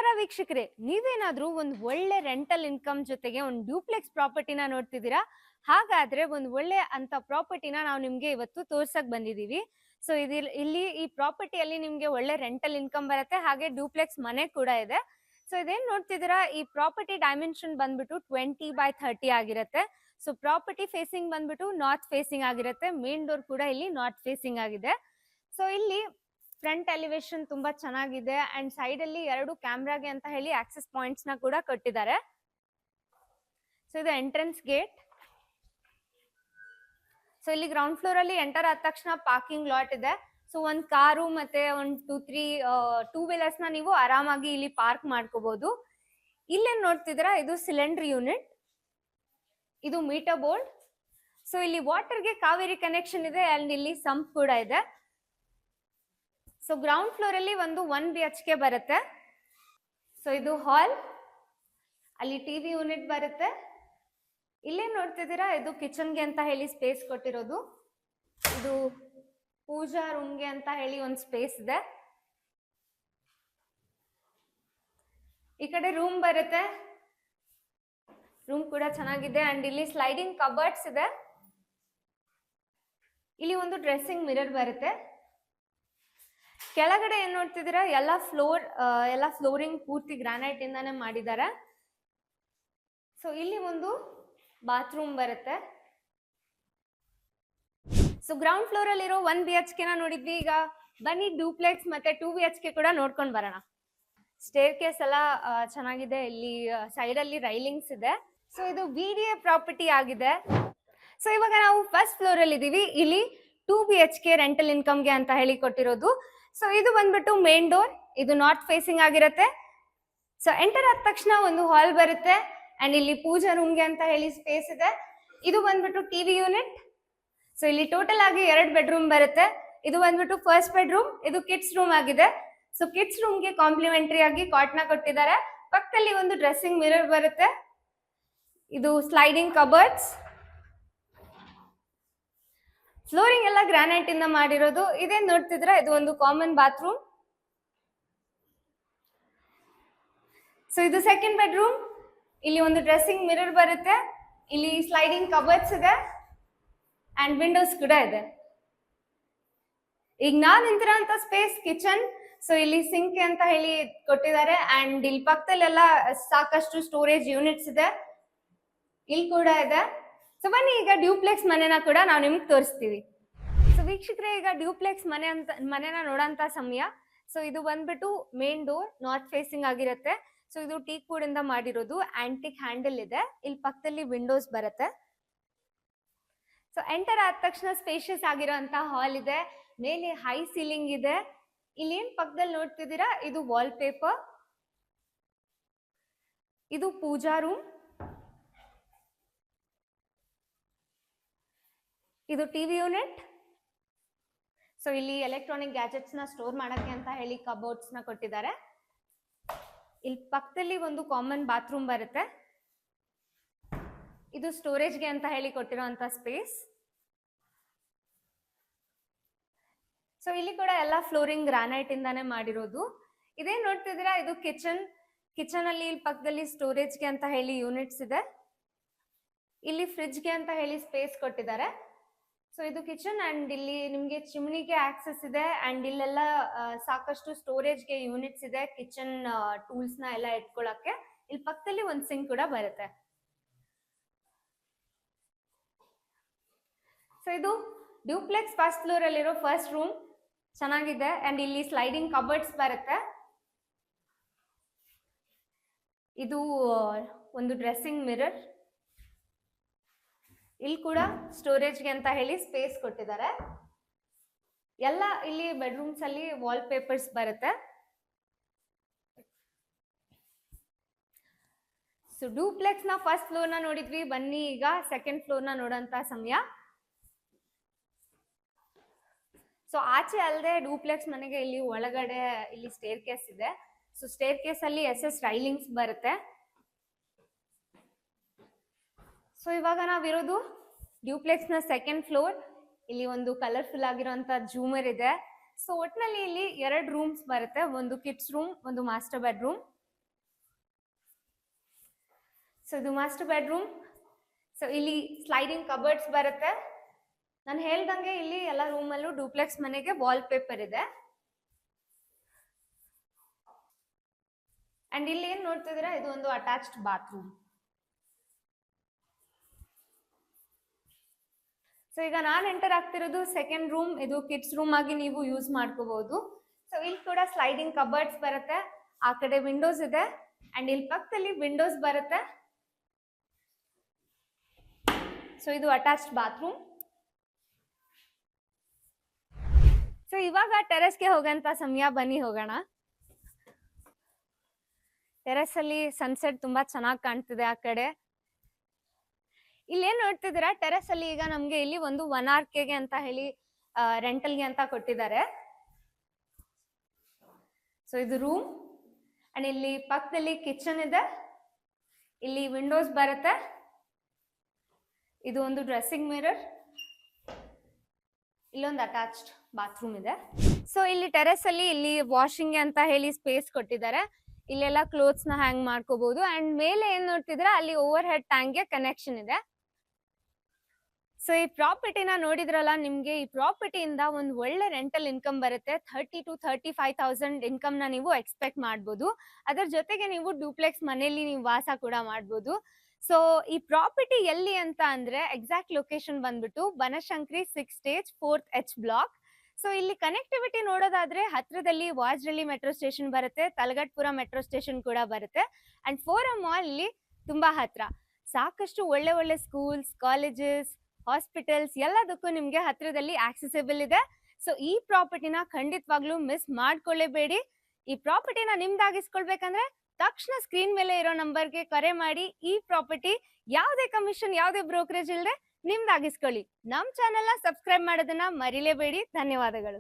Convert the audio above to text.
ನಮಸ್ಕಾರ ವೀಕ್ಷಕರೇ, ನೀವೇನಾದ್ರೂ ಒಂದು ಒಳ್ಳೆ ರೆಂಟಲ್ ಇನ್ಕಮ್ ಜೊತೆಗೆ ಒಂದು ಡ್ಯೂಪ್ಲೆಕ್ಸ್ ಪ್ರಾಪರ್ಟಿನ ನೋಡ್ತಿದ್ದೀರಾ? ಹಾಗಾದ್ರೆ ಒಂದು ಒಳ್ಳೆ ಅಂತ ಪ್ರಾಪರ್ಟಿನ ನಾವು ನಿಮ್ಗೆ ಇವತ್ತು ತೋರ್ಸಕ್ ಬಂದಿದೀವಿ. ಸೊ ಇಲ್ಲಿ ಈ ಪ್ರಾಪರ್ಟಿಯಲ್ಲಿ ನಿಮ್ಗೆ ಒಳ್ಳೆ ರೆಂಟಲ್ ಇನ್ಕಮ್ ಬರುತ್ತೆ, ಹಾಗೆ ಡ್ಯೂಪ್ಲೆಕ್ಸ್ ಮನೆ ಕೂಡ ಇದೆ. ಸೊ ಇದೇನ್ ನೋಡ್ತಿದ್ದೀರಾ, ಈ ಪ್ರಾಪರ್ಟಿ ಡೈಮೆನ್ಷನ್ ಬಂದ್ಬಿಟ್ಟು 20x30 ಆಗಿರುತ್ತೆ. ಸೊ ಪ್ರಾಪರ್ಟಿ ಫೇಸಿಂಗ್ ಬಂದ್ಬಿಟ್ಟು ನಾರ್ತ್ ಫೇಸಿಂಗ್ ಆಗಿರುತ್ತೆ. ಮೇನ್ ಡೋರ್ ಕೂಡ ಇಲ್ಲಿ ನಾರ್ತ್ ಫೇಸಿಂಗ್ ಆಗಿದೆ. ಸೊ ಇಲ್ಲಿ ಫ್ರಂಟ್ ಎಲಿವೇಶನ್ ತುಂಬಾ ಚೆನ್ನಾಗಿದೆ ಅಂಡ್ ಸೈಡ್ ಅಲ್ಲಿ 2 ಕ್ಯಾಮ್ರಾಗೆ ಅಂತ ಹೇಳಿ ಆಕ್ಸೆಸ್ ಪಾಯಿಂಟ್ಸ್ ನ ಕೂಡ ಕೊಟ್ಟಿದ್ದಾರೆ. ಸೊ ಇದು ಎಂಟ್ರೆನ್ಸ್ ಗೇಟ್. ಸೊ ಇಲ್ಲಿ ಗ್ರೌಂಡ್ ಫ್ಲೋರ್ ಅಲ್ಲಿ ಎಂಟರ್ ಆದ ತಕ್ಷಣ ಪಾರ್ಕಿಂಗ್ ಲಾಟ್ ಇದೆ. ಸೊ ಒಂದ್ ಕಾರು ಮತ್ತೆ ಒಂದ್ 2-3 ಟೂ ವೀಲರ್ಸ್ ನ ನೀವು ಆರಾಮಾಗಿ ಇಲ್ಲಿ ಪಾರ್ಕ್ ಮಾಡ್ಕೋಬಹುದು. ಇಲ್ಲೇನ್ ನೋಡ್ತಿದ್ದೀರಾ, ಇದು ಸಿಲಿಂಡರ್ ಯೂನಿಟ್, ಇದು ಮೀಟರ್ ಬೋರ್ಡ್. ಸೊ ಇಲ್ಲಿ ವಾಟರ್ಗೆ ಕಾವೇರಿ ಕನೆಕ್ಷನ್ ಇದೆ ಅಂಡ್ ಇಲ್ಲಿ ಸಂಪ್ ಕೂಡ ಇದೆ. ಸೊ ಗ್ರೌಂಡ್ ಫ್ಲೋರ್ ಅಲ್ಲಿ ಒಂದು 1 BHK ಬರುತ್ತೆ. ಸೊ ಇದು ಹಾಲ್, ಅಲ್ಲಿ ಟಿವಿ ಯೂನಿಟ್ ಬರುತ್ತೆ. ಇಲ್ಲೇ ನೋಡ್ತಿದ್ದೀರಾ, ಇದು ಕಿಚನ್ಗೆ ಅಂತ ಹೇಳಿ ಸ್ಪೇಸ್ ಕೊಟ್ಟಿರೋದು. ಇದು ಪೂಜಾ ರೂಮ್ಗೆ ಅಂತ ಹೇಳಿ ಒಂದು ಸ್ಪೇಸ್ ಇದೆ. ಈ ಕಡೆ ರೂಮ್ ಬರುತ್ತೆ, ರೂಮ್ ಕೂಡ ಚೆನ್ನಾಗಿದೆ ಅಂಡ್ ಇಲ್ಲಿ ಸ್ಲೈಡಿಂಗ್ ಕಬರ್ಡ್ಸ್ ಇದೆ. ಇಲ್ಲಿ ಒಂದು ಡ್ರೆಸ್ಸಿಂಗ್ ಮಿರರ್ ಬರುತ್ತೆ. ಕೆಳಗಡೆ ಏನ್ ನೋಡ್ತಿದ್ದೀರಾ, ಎಲ್ಲ ಫ್ಲೋರಿಂಗ್ ಪೂರ್ತಿ ಗ್ರಾನೈಟ್ ಇಂದಾನೆ ಮಾಡಿದ್ದಾರೆ. ಸೊ ಇಲ್ಲಿ ಒಂದು ಬಾತ್ರೂಮ್ ಬರುತ್ತೆ. ಸೊ ಗ್ರೌಂಡ್ ಫ್ಲೋರ್ ಅಲ್ಲಿರೋ 1 BHK ನ ನೋಡಿದ್ವಿ. ಈಗ ಬನ್ನಿ ಡ್ಯೂಪ್ಲೆಕ್ಸ್ ಮತ್ತೆ 2 BHK ಕೂಡ ನೋಡ್ಕೊಂಡ್ ಬರೋಣ. ಸ್ಟೇರ್ ಕೇಸ್ ಎಲ್ಲ ಚೆನ್ನಾಗಿದೆ, ಇಲ್ಲಿ ಸೈಡ್ ಅಲ್ಲಿ ರೈಲಿಂಗ್ಸ್ ಇದೆ. ಸೊ ಇದು BDA ಪ್ರಾಪರ್ಟಿ ಆಗಿದೆ. ಸೊ ಇವಾಗ ನಾವು ಫಸ್ಟ್ ಫ್ಲೋರ್ ಅಲ್ಲಿ ಇದೀವಿ. ಇಲ್ಲಿ 2 BHK ರೆಂಟಲ್ ಇನ್ಕಮ್ಗೆ ಅಂತ ಹೇಳಿ ಕೊಟ್ಟಿರೋದು. ಸೊ ಇದು ಬಂದ್ಬಿಟ್ಟು ಮೇನ್ ಡೋರ್, ಇದು ನಾರ್ತ್ ಫೇಸಿಂಗ್ ಆಗಿರುತ್ತೆ. ಸೊ ಎಂಟರ್ ಆದ ತಕ್ಷಣ ಒಂದು ಹಾಲ್ ಬರುತ್ತೆ ಅಂಡ್ ಇಲ್ಲಿ ಪೂಜಾ ರೂಮ್ಗೆ ಅಂತ ಹೇಳಿ ಸ್ಪೇಸ್ ಇದೆ. ಇದು ಬಂದ್ಬಿಟ್ಟು ಟಿವಿ ಯೂನಿಟ್. ಸೊ ಇಲ್ಲಿ ಟೋಟಲ್ ಆಗಿ 2 ಬೆಡ್ರೂಮ್ ಬರುತ್ತೆ. ಇದು ಬಂದ್ಬಿಟ್ಟು ಫಸ್ಟ್ ಬೆಡ್ರೂಮ್, ಇದು ಕಿಡ್ಸ್ ರೂಮ್ ಆಗಿದೆ. ಸೊ ಕಿಡ್ಸ್ ರೂಮ್ಗೆ ಕಾಂಪ್ಲಿಮೆಂಟರಿ ಆಗಿ ಕಾಟ್ ನ ಕೊಟ್ಟಿದ್ದಾರೆ. ಪಕ್ಕದಲ್ಲಿ ಒಂದು ಡ್ರೆಸ್ಸಿಂಗ್ ಮಿರರ್ ಬರುತ್ತೆ. ಇದು ಸ್ಲೈಡಿಂಗ್ ಕಬರ್ಡ್ಸ್. ಫ್ಲೋರಿಂಗ್ ಎಲ್ಲ ಗ್ರಾನೈಟ್ ಇಂದ ಮಾಡಿರೋದು. ಇದೇನ್ ನೋಡ್ತಿದ್ರೆ, ಇದು ಒಂದು ಕಾಮನ್ ಬಾತ್ರೂಮ್. ಸೊ ಇದು ಸೆಕೆಂಡ್ ಬೆಡ್ರೂಮ್. ಇಲ್ಲಿ ಒಂದು ಡ್ರೆಸ್ಸಿಂಗ್ ಮಿರರ್ ಬರುತ್ತೆ. ಇಲ್ಲಿ ಸ್ಲೈಡಿಂಗ್ ಕಬರ್ಡ್ಸ್ ಇದೆ ಅಂಡ್ ವಿಂಡೋಸ್ ಕೂಡ ಇದೆ. ಈಗ ನಾನ್ ನಿಂತಿರೋಂತ ಸ್ಪೇಸ್ ಕಿಚನ್. ಸೊ ಇಲ್ಲಿ ಸಿಂಕ್ ಅಂತ ಹೇಳಿ ಕೊಟ್ಟಿದ್ದಾರೆ ಅಂಡ್ ಇಲ್ಲಿ ಪಕ್ಕದಲ್ಲೆಲ್ಲ ಸಾಕಷ್ಟು ಸ್ಟೋರೇಜ್ ಯೂನಿಟ್ಸ್ ಇದೆ. ಇಲ್ಲಿ ಕೂಡ ಇದೆ. ಸೊ ಬನ್ನಿ ಈಗ ಡ್ಯೂಪ್ಲೆಕ್ಸ್ ಮನೆನ ಕೂಡ ನಾವು ನಿಮ್ಗೆ ತೋರಿಸ್ತೀವಿ. ಸೊ ವೀಕ್ಷಕರೇ, ಈಗ ಡ್ಯೂಪ್ಲೆಕ್ಸ್ ಮನೆನ ನೋಡೋಂತ ಸಮಯ. ಸೊ ಇದು ಬಂದ್ಬಿಟ್ಟು ಮೇನ್ ಡೋರ್ ನಾರ್ತ್ ಫೇಸಿಂಗ್ ಆಗಿರುತ್ತೆ. ಸೊ ಇದು ಟೀಕ್ ವುಡ್ ಇಂದ ಮಾಡಿರೋದು, ಆಂಟಿಕ್ ಹ್ಯಾಂಡಲ್ ಇದೆ. ಇಲ್ಲಿ ಪಕ್ಕದಲ್ಲಿ ವಿಂಡೋಸ್ ಬರುತ್ತೆ. ಸೊ ಎಂಟರ್ ಆದ ತಕ್ಷಣ ಸ್ಪೇಷಿಯಸ್ ಆಗಿರೋಂತ ಹಾಲ್ ಇದೆ. ಮೇಲೆ ಹೈ ಸೀಲಿಂಗ್ ಇದೆ. ಇಲ್ಲಿ ಏನ್ ಪಕ್ಕದಲ್ಲಿ ನೋಡ್ತಿದ್ದೀರಾ, ಇದು ವಾಲ್ ಪೇಪರ್. ಇದು ಪೂಜಾ ರೂಮ್. ಇದು ಟಿವಿ ಯೂನಿಟ್. ಸೊ ಇಲ್ಲಿ ಎಲೆಕ್ಟ್ರಾನಿಕ್ ಗ್ಯಾಜೆಟ್ಸ್ ನ ಸ್ಟೋರ್ ಮಾಡಕ್ಕೆ ಅಂತ ಹೇಳಿ ಕಬೋರ್ಡ್ಸ್ ನ ಕೊಟ್ಟಿದ್ದಾರೆ. ಇಲ್ಲಿ ಪಕ್ಕದಲ್ಲಿ ಒಂದು ಕಾಮನ್ ಬಾತ್ರೂಮ್ ಬರುತ್ತೆ. ಇದು ಸ್ಟೋರೇಜ್ಗೆ ಅಂತ ಹೇಳಿ ಕೊಟ್ಟಿರೋಂತ ಸ್ಪೇಸ್. ಸೊ ಇಲ್ಲಿ ಕೂಡ ಎಲ್ಲ ಫ್ಲೋರಿಂಗ್ ಗ್ರಾನೈಟ್ ಇಂದಾನೆ ಮಾಡಿರೋದು. ಇದೇನ್ ನೋಡ್ತಿದ್ದೀರಾ, ಇದು ಕಿಚನ್. ಕಿಚನ್ ಅಲ್ಲಿ ಇಲ್ಲಿ ಪಕ್ಕದಲ್ಲಿ ಸ್ಟೋರೇಜ್ಗೆ ಅಂತ ಹೇಳಿ ಯೂನಿಟ್ಸ್ ಇದೆ. ಇಲ್ಲಿ ಫ್ರಿಡ್ಜ್ಗೆ ಅಂತ ಹೇಳಿ ಸ್ಪೇಸ್ ಕೊಟ್ಟಿದ್ದಾರೆ. ಸೊ ಇದು ಕಿಚನ್ ಅಂಡ್ ಇಲ್ಲಿ ನಿಮ್ಗೆ ಚಿಮ್ನಿಗೆ ಆಕ್ಸೆಸ್ ಇದೆ ಅಂಡ್ ಇಲ್ಲೆಲ್ಲ ಸಾಕಷ್ಟು ಸ್ಟೋರೇಜ್ಗೆ ಯೂನಿಟ್ಸ್ ಇದೆ, ಕಿಚನ್ ಟೂಲ್ಸ್ ನ ಎಲ್ಲ ಇಟ್ಕೊಳಕ್ಕೆ. ಇಲ್ಲಿ ಪಕ್ಕದಲ್ಲಿ ಒಂದು ಸಿಂಕ್ ಕೂಡ ಬರುತ್ತೆ. ಸೊ ಇದು ಡ್ಯೂಪ್ಲೆಕ್ಸ್ ಫಸ್ಟ್ ಫ್ಲೋರ್ ಅಲ್ಲಿರೋ ಫಸ್ಟ್ ರೂಮ್. ಚೆನ್ನಾಗಿದೆ ಅಂಡ್ ಇಲ್ಲಿ ಸ್ಲೈಡಿಂಗ್ ಕಬರ್ಡ್ಸ್ ಬರುತ್ತೆ. ಇದು ಒಂದು ಡ್ರೆಸ್ಸಿಂಗ್ ಮಿರರ್. ಇಲ್ಲಿ ಕೂಡ ಸ್ಟೋರೇಜ್ಗೆ ಅಂತ ಹೇಳಿ ಸ್ಪೇಸ್ ಕೊಟ್ಟಿದ್ದಾರೆ. ಎಲ್ಲ ಇಲ್ಲಿ ಬೆಡ್ರೂಮ್ಸ್ ಅಲ್ಲಿ ವಾಲ್ ಪೇಪರ್ಸ್ ಬರುತ್ತೆ. ಸೊ ಡ್ಯೂಪ್ಲೆಕ್ಸ್ ನ ಫಸ್ಟ್ ಫ್ಲೋರ್ ನ ನೋಡಿದ್ವಿ. ಬನ್ನಿ ಈಗ ಸೆಕೆಂಡ್ ಫ್ಲೋರ್ ನ ನೋಡೋಂತ ಸಮಯ. ಸೊ ಆಚೆ ಅಲ್ಲದೆ ಡ್ಯೂಪ್ಲೆಕ್ಸ್ ಮನೆಗೆ ಇಲ್ಲಿ ಒಳಗಡೆ ಇಲ್ಲಿ ಸ್ಟೇರ್ ಕೇಸ್ ಇದೆ. ಸೊ ಸ್ಟೇರ್ ಕೇಸ್ ಅಲ್ಲಿ SS ರೈಲಿಂಗ್ಸ್ ಬರುತ್ತೆ. ಸೊ ಇವಾಗ ನಾವಿರೋದು ಡ್ಯೂಪ್ಲೆಕ್ಸ್ ನ ಸೆಕೆಂಡ್ ಫ್ಲೋರ್. ಇಲ್ಲಿ ಒಂದು ಕಲರ್ಫುಲ್ ಆಗಿರುವಂತ ಜೂಮರ್ ಇದೆ. ಸೊ ಒಟ್ಟಿನಲ್ಲಿ ಇಲ್ಲಿ 2 ರೂಮ್ಸ್ ಬರುತ್ತೆ, ಒಂದು ಕಿಡ್ಸ್ ರೂಮ್, ಒಂದು ಮಾಸ್ಟರ್ ಬೆಡ್ರೂಮ್. ಸೊ ಇದು ಮಾಸ್ಟರ್ ಬೆಡ್ರೂಮ್. ಸೊ ಇಲ್ಲಿ ಸ್ಲೈಡಿಂಗ್ ಕಬರ್ಡ್ಸ್ ಬರುತ್ತೆ. ನಾನು ಹೇಳ್ದಂಗೆ ಇಲ್ಲಿ ಎಲ್ಲ ರೂಮಲ್ಲೂ ಡೂಪ್ಲೆಕ್ಸ್ ಮನೆಗೆ ವಾಲ್ ಪೇಪರ್ ಇದೆ. ಅಂಡ್ ಇಲ್ಲಿ ಏನ್ ನೋಡ್ತಿದ್ದೀರಾ, ಇದು ಒಂದು ಅಟ್ಯಾಚ್ಡ್ ಬಾತ್ರೂಮ್. ಸೊ ಈಗ ನಾನು ಎಂಟರ್ ಆಗ್ತಿರೋದು ಸೆಕೆಂಡ್ ರೂಮ್. ಇದು ಕಿಡ್ಸ್ ರೂಮ್ ಆಗಿ ನೀವು ಯೂಸ್ ಮಾಡ್ಕೋಬಹುದು. ಸೊ ಇಲ್ಲಿ ಕೂಡ ಸ್ಲೈಡಿಂಗ್ ಕಬರ್ಡ್ಸ್ ಬರುತ್ತೆ. ಆ ಕಡೆ ವಿಂಡೋಸ್ ಇದೆ ಅಂಡ್ ಇಲ್ಲಿ ಪಕ್ಕದಲ್ಲಿ ವಿಂಡೋಸ್ ಬರುತ್ತೆ. ಸೊ ಇದು ಅಟ್ಯಾಚ್ಡ್ ಬಾತ್ರೂಮ್. ಸೊ ಇವಾಗ ಟೆರೆಸ್ಗೆ ಹೋಗಂತ ಸಮಯ, ಬನ್ನಿ ಹೋಗೋಣ. ಟೆರೆಸ್ ಅಲ್ಲಿ ಸನ್ಸೆಟ್ ತುಂಬಾ ಚೆನ್ನಾಗಿ ಕಾಣ್ತಿದೆ ಆ ಕಡೆ. ಇಲ್ಲಿ ಏನ್ ನೋಡ್ತಿದ್ದೀರಾ, ಟೆರೆಸ್ ಅಲ್ಲಿ ಈಗ ನಮ್ಗೆ ಇಲ್ಲಿ ಒಂದು 1 RK ಅಂತ ಹೇಳಿ ರೆಂಟಲ್ಗೆ ಅಂತ ಕೊಟ್ಟಿದ್ದಾರೆ. ಸೊ ಇದು ರೂಮ್ ಅಂಡ್ ಇಲ್ಲಿ ಪಕ್ಕದಲ್ಲಿ ಕಿಚನ್ ಇದೆ. ಇಲ್ಲಿ ವಿಂಡೋಸ್ ಬರುತ್ತೆ. ಇದು ಒಂದು ಡ್ರೆಸ್ಸಿಂಗ್ ಮಿರರ್. ಇಲ್ಲೊಂದು ಅಟ್ಯಾಚ್ಡ್ ಬಾತ್ರೂಮ್ ಇದೆ. ಸೊ ಇಲ್ಲಿ ಟೆರೆಸ್ ಅಲ್ಲಿ ಇಲ್ಲಿ ವಾಷಿಂಗ್ ಅಂತ ಹೇಳಿ ಸ್ಪೇಸ್ ಕೊಟ್ಟಿದ್ದಾರೆ. ಇಲ್ಲೆಲ್ಲ ಕ್ಲೋತ್ಸ್ ನ ಹ್ಯಾಂಗ್ ಮಾಡ್ಕೋಬಹುದು. ಅಂಡ್ ಮೇಲೆ ಏನ್ ನೋಡ್ತಿದ್ರೆ ಅಲ್ಲಿ ಓವರ್ ಹೆಡ್ ಟ್ಯಾಂಕ್ ಗೆ ಕನೆಕ್ಷನ್ ಇದೆ. ಸೊ ಈ ಪ್ರಾಪರ್ಟಿನ ನೋಡಿದ್ರಲ್ಲ, ನಿಮ್ಗೆ ಈ ಪ್ರಾಪರ್ಟಿಯಿಂದ ಒಂದು ಒಳ್ಳೆ ರೆಂಟಲ್ ಇನ್ಕಮ್ ಬರುತ್ತೆ. 30,000 to 35,000 ಇನ್ಕಮ್ ನ ನೀವು ಎಕ್ಸ್ಪೆಕ್ಟ್ ಮಾಡ್ಬೋದು. ಅದರ ಜೊತೆಗೆ ನೀವು ಡೂಪ್ಲೆಕ್ಸ್ ಮನೆಯಲ್ಲಿ ನೀವು ವಾಸ ಕೂಡ ಮಾಡ್ಬೋದು. ಸೊ ಈ ಪ್ರಾಪರ್ಟಿ ಎಲ್ಲಿ ಅಂತ ಅಂದ್ರೆ ಎಕ್ಸಾಕ್ಟ್ ಲೊಕೇಶನ್ ಬಂದ್ಬಿಟ್ಟು Banashankari 6 stage 4th H block. So ಇಲ್ಲಿ ಕನೆಕ್ಟಿವಿಟಿ ನೋಡೋದಾದ್ರೆ ಹತ್ರದಲ್ಲಿ ವಾಜ್ರಳ್ಳಿ ಮೆಟ್ರೋ ಸ್ಟೇಷನ್ ಬರುತ್ತೆ, ತಲಗಟ್ಪುರ ಮೆಟ್ರೋ ಸ್ಟೇಷನ್ ಕೂಡ ಬರುತ್ತೆ ಅಂಡ್ ಫೋರಂ ಮಾಲ್ ಇಲ್ಲಿ ತುಂಬಾ ಹತ್ರ. ಸಾಕಷ್ಟು ಒಳ್ಳೆ ಒಳ್ಳೆ ಸ್ಕೂಲ್ಸ್, ಕಾಲೇಜಸ್, ಹಾಸ್ಪಿಟಲ್ಸ್ ಎಲ್ಲದಕ್ಕೂ ನಿಮ್ಗೆ ಹತ್ರದಲ್ಲಿ ಆಕ್ಸೆಸಿಬಲ್ ಇದೆ. ಸೊ ಈ ಪ್ರಾಪರ್ಟಿನ ಖಂಡಿತವಾಗ್ಲೂ ಮಿಸ್ ಮಾಡ್ಕೊಳ್ಳೇಬೇಡಿ. ಈ ಪ್ರಾಪರ್ಟಿನ ನಿಮ್ದಾಗಿಸ್ಕೊಳ್ಬೇಕಂದ್ರೆ ತಕ್ಷಣ ಸ್ಕ್ರೀನ್ ಮೇಲೆ ಇರೋ ನಂಬರ್ಗೆ ಕರೆ ಮಾಡಿ ಈ ಪ್ರಾಪರ್ಟಿ ಯಾವುದೇ ಕಮಿಷನ್, ಯಾವುದೇ ಬ್ರೋಕರೇಜ್ ಇಲ್ಲದೆ ನಿಮ್ದಾಗಿಸ್ಕೊಳ್ಳಿ. ನಮ್ ಚಾನೆಲ್ ನ ಸಬ್ಸ್ಕ್ರೈಬ್ ಮಾಡೋದನ್ನ ಮರಿಲೇಬೇಡಿ. ಧನ್ಯವಾದಗಳು.